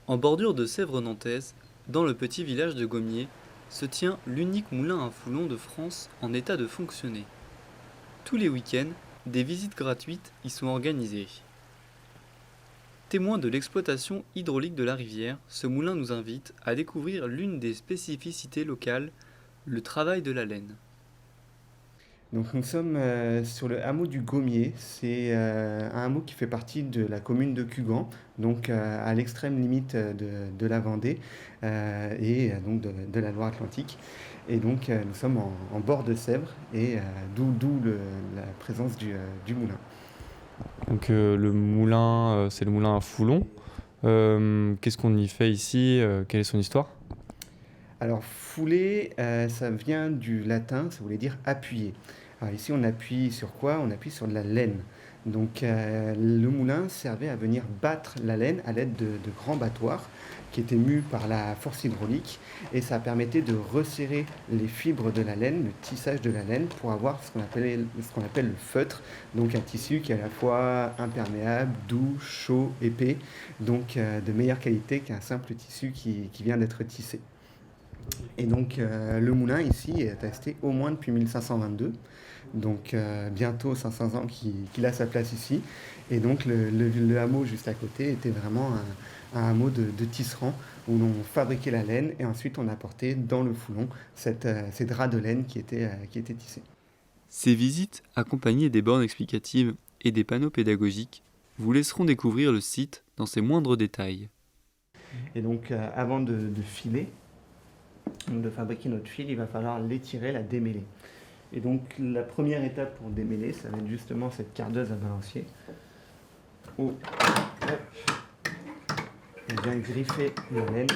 En bordure de Sèvres nantaise, dans le petit village de Gommiers, se tient l'unique moulin à foulon de France en état de fonctionner. Tous les week-ends, des visites gratuites y sont organisées. Témoin de l'exploitation hydraulique de la rivière, ce moulin nous invite à découvrir l'une des spécificités locales, le travail de la laine. Donc nous sommes sur le hameau du Gommier. C'est un hameau qui fait partie de la commune de Cugan, donc à l'extrême limite de la Vendée donc de la Loire-Atlantique. Et donc nous sommes en bord de Sèvres et la présence du moulin. Donc le moulin, c'est le moulin à Foulon. Qu'est-ce qu'on y fait ici? Quelle est son histoire? Alors fouler, ça vient du latin, ça voulait dire appuyer. Alors ici on appuie sur quoi? On appuie sur de la laine. Donc le moulin servait à venir battre la laine à l'aide de grands battoirs qui étaient mus par la force hydraulique et ça permettait de resserrer les fibres de la laine, le tissage de la laine pour avoir ce qu'on appelle le feutre, donc un tissu qui est à la fois imperméable, doux, chaud, épais, donc de meilleure qualité qu'un simple tissu qui vient d'être tissé. Et donc le moulin ici est resté au moins depuis 1522, donc bientôt 500 ans qu'il a sa place ici. Et donc le hameau juste à côté était vraiment un hameau de tisserand où l'on fabriquait la laine et ensuite on apportait dans le foulon ces draps de laine qui étaient tissés. Ces visites, accompagnées des bornes explicatives et des panneaux pédagogiques, vous laisseront découvrir le site dans ses moindres détails. Et donc avant de filer, de fabriquer notre fil, il va falloir l'étirer, la démêler. Et donc la première étape pour démêler, ça va être justement cette cardeuse à balancier où on vient griffer la laine.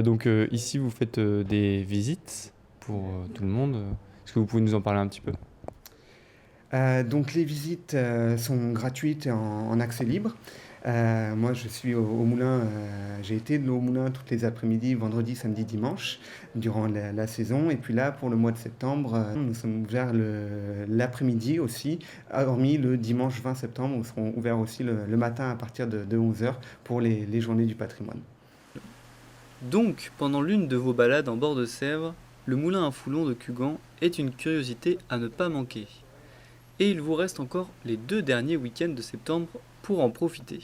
Donc ici, vous faites des visites pour tout le monde. Est-ce que vous pouvez nous en parler un petit peu? Donc les visites sont gratuites et en accès libre. Moi je suis au moulin, j'ai été au moulin toutes les après-midi, vendredi, samedi, dimanche, durant la saison. Et puis là, pour le mois de septembre, nous sommes ouverts l'après-midi aussi, hormis le dimanche 20 septembre, où nous serons ouverts aussi le matin à partir de 11 heures pour les journées du patrimoine. Donc, pendant l'une de vos balades en bord de Sèvres, le moulin à foulon de Cugan est une curiosité à ne pas manquer. Et il vous reste encore les 2 derniers week-ends de septembre pour en profiter.